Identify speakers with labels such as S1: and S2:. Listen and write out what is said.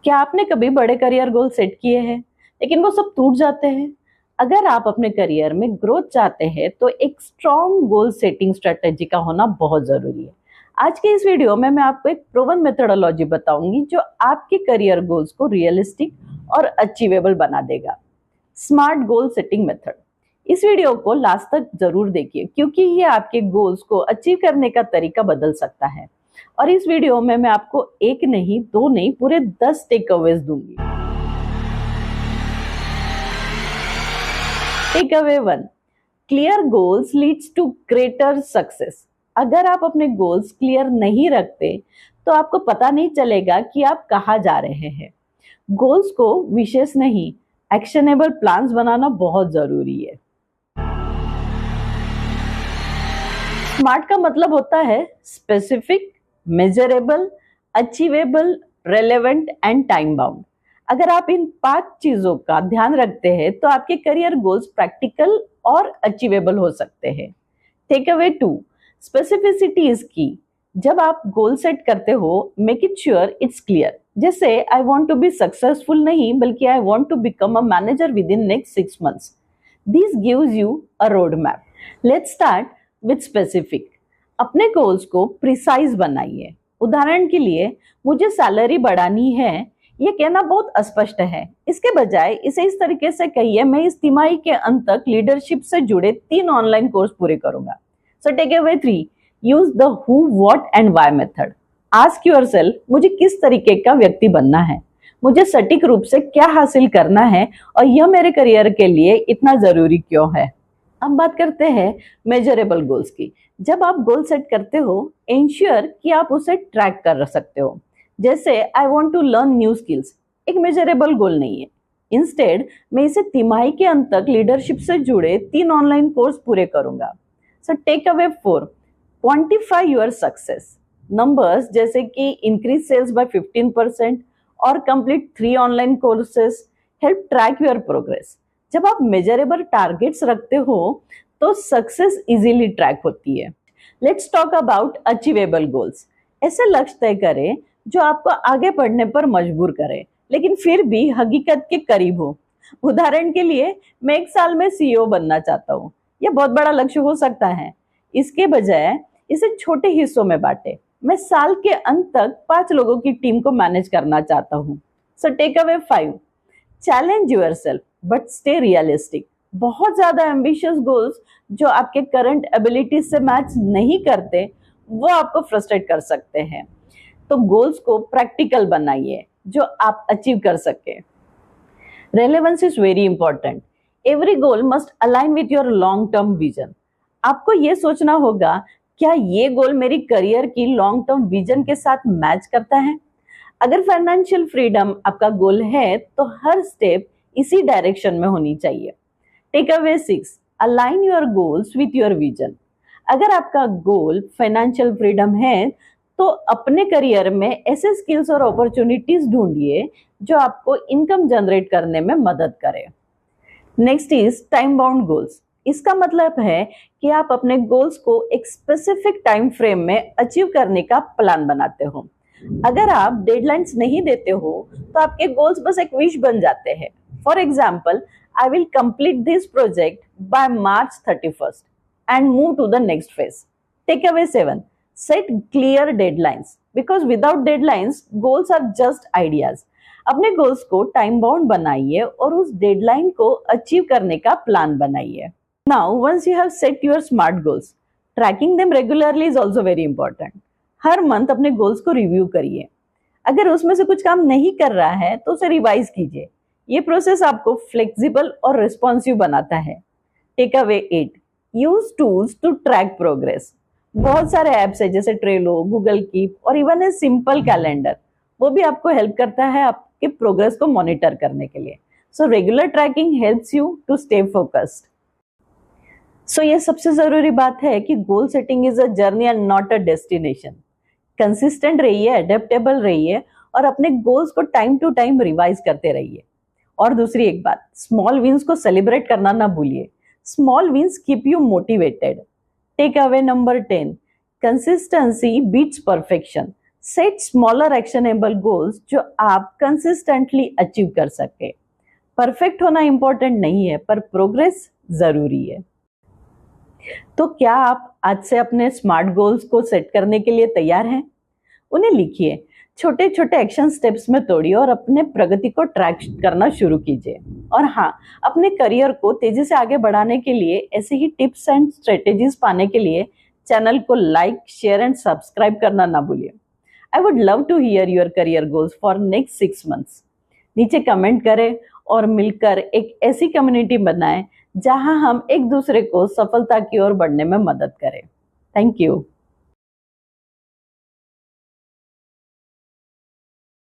S1: क्या आपने कभी बड़े करियर गोल सेट किए हैं लेकिन वो सब टूट जाते हैं? अगर आप अपने करियर में ग्रोथ चाहते हैं तो एक स्ट्रॉन्ग गोल सेटिंग स्ट्रेटेजी का होना बहुत जरूरी है। आज के इस वीडियो में मैं आपको एक प्रूवन मेथोडोलॉजी बताऊंगी जो आपके करियर गोल्स को रियलिस्टिक और अचीवेबल बना देगा। Smart goal setting method. इस वीडियो को लास्ट तक जरूर देखिए क्योंकि ये आपके गोल्स को अचीव करने का तरीका बदल सकता है। और इस वीडियो में मैं आपको एक नहीं, दो नहीं, पूरे 10 टेकअवेज दूंगी। Takeaway 1, clear goals leads to greater success. अगर आप अपने गोल्स क्लियर नहीं रखते तो आपको पता नहीं चलेगा कि आप कहाँ जा रहे हैं। गोल्स को विशेष नहीं, एक्शनेबल प्लान्स बनाना बहुत जरूरी है। स्मार्ट का मतलब होता है specific, measurable, achievable, relevant and time bound. अगर आप इन 5 चीजों का ध्यान रखते हैं तो आपके करियर गोल्स प्रैक्टिकल और अचीवेबल हो सकते हैं। टेकअवे 2, स्पेसिफिसिटी इज की। जब आप गोल सेट करते हो, make it sure it's clear. जैसे I want to be successful नहीं, बल्कि I want to become a manager within next 6 months. This gives you a road map. Let's start with specific. अपने goals को precise बनाइए। उदाहरण के लिए, मुझे सैलरी बढ़ानी है, ये कहना बहुत अस्पष्ट है। इसके बजाय इसे इस तरीके से कहिए, मैं इस तिमाही के अंत तक लीडरशिप से जुड़े 3 ऑनलाइन कोर्स पूरे करूंगा। So takeaway 3, use the who, what and why method. Ask yourself, मुझे किस तरीके का व्यक्ति बनना है, मुझे सटीक रूप से क्या हासिल करना है, और यह मेरे करियर के लिए इतना जरूरी क्यों है। अब बात करते हैं मेजरेबल गोल्स की। जब आप गोल सेट करते हो, इंश्योर कि आप उसे ट्रैक कर सकते हो। जैसे I want to learn new skills एक मेजरेबल गोल नहीं है। इंस्टेड मैं इसे तिमाही के अंत तक लीडरशिप से जुड़े 3 ऑनलाइन कोर्स पूरे करूंगा। So takeaway 4, quantify your success. Numbers जैसे कि इंक्रीज सेल्स बाय 15% और complete 3 online courses help track your progress. जब आप मेजरेबल टारगेट्स रखते हो तो सक्सेस इजीली ट्रैक होती है। Let's talk about achievable goals. ऐसे लक्ष्य तय करें जो आपको आगे बढ़ने पर मजबूर करे, लेकिन फिर भी हकीकत के करीब हो। उदाहरण के लिए, मैं 1 साल में सीईओ बनना चाहता हूँ। यह बहुत बड़ा लक्ष्य हो सकता है। इसके बजाय इसे छोटे हिस्सों में बांटे। मैं साल के अंत तक 5 लोगों की टीम को मैनेज करना चाहता हूँ। So takeaway 5, challenge yourself but stay realistic. बहुत ज्यादा एम्बिशियस गोल्स जो आपके करंट एबिलिटीज से मैच नहीं करते, वो आपको फ्रस्ट्रेट कर सकते हैं। तो गोल्स को प्रैक्टिकल बनाइए जो आप अचीव कर सके। Relevance is very important. Every goal must align with your long term vision. आपको ये सोचना होगा, क्या ये गोल मेरी करियर की लॉन्ग टर्म विजन के साथ मैच करता है? अगर फाइनेंशियल फ्रीडम आपका गोल है तो हर स्टेप इसी डायरेक्शन में होनी चाहिए। Takeaway 6, align your goals with your vision. अगर आपका गोल फाइनेंशियल फ्रीडम है तो अपने करियर में ऐसे स्किल्स और अपॉर्चुनिटीज ढूंढिए जो आपको इनकम जनरेट करने में मदद करे। Next is time bound goals. इसका मतलब है कि आप अपने गोल्स को एक स्पेसिफिक टाइम फ्रेम में अचीव करने का प्लान बनाते हो। अगर आप डेडलाइंस नहीं देते हो तो आपके गोल्स बस एक विश बन जाते हैं। For example, I will complete this project by March 31st and move to the next phase. Takeaway 7, set clear deadlines because without deadlines goals are just ideas. अपने गोल्स को टाइम बाउंड बनाइए और उस deadline को achieve करने का plan बनाइए। Now once you have set your smart goals, tracking them regularly is also very important. हर मंथ अपने गोल्स को रिव्यू करिए। अगर उसमें से कुछ काम नहीं कर रहा है तो उसे रिवाइज कीजिए। ये प्रोसेस आपको फ्लेक्सिबल और रिस्पॉन्सिव बनाता है। Takeaway 8, use tools to track progress. बहुत सारे ऐप्स है जैसे ट्रेलो, गूगल कीप और इवन ए सिंपल कैलेंडर, वो भी आपको हेल्प करता है आपके प्रोग्रेस को मॉनिटर करने के लिए। So regular tracking helps you to stay focused. So ये सबसे जरूरी बात है कि goal setting is a journey and not a destination. Consistent रहिए, अडेप्टेबल रहिए और अपने गोल्स को टाइम टू टाइम रिवाइज करते रहिए। और दूसरी एक बात, स्मॉल विन्स को सेलिब्रेट करना ना भूलिए। Small wins keep you motivated. Takeaway number 10, consistency beats perfection. Set smaller actionable goals जो आप कंसिस्टेंटली अचीव कर सके। परफेक्ट होना इंपॉर्टेंट नहीं है, पर प्रोग्रेस जरूरी है। तो क्या आप आज से अपने स्मार्ट गोल्स को सेट करने के लिए तैयार हैं? उन्हें लिखिए, छोटे छोटे एक्शन स्टेप्स में तोड़िए और अपने प्रगति को ट्रैक करना शुरू कीजिए। और हाँ, अपने करियर को तेजी से आगे बढ़ाने के लिए ऐसे ही टिप्स एंड स्ट्रेटेजीज पाने के लिए चैनल को लाइक, शेयर एंड सब्सक्राइब करना ना भूलिए। I would love to hear your career goals for next 6 months. नीचे कमेंट करें और मिलकर एक ऐसी कम्युनिटी बनाएं जहां हम एक दूसरे को सफलता की ओर बढ़ने में मदद करें। Thank you.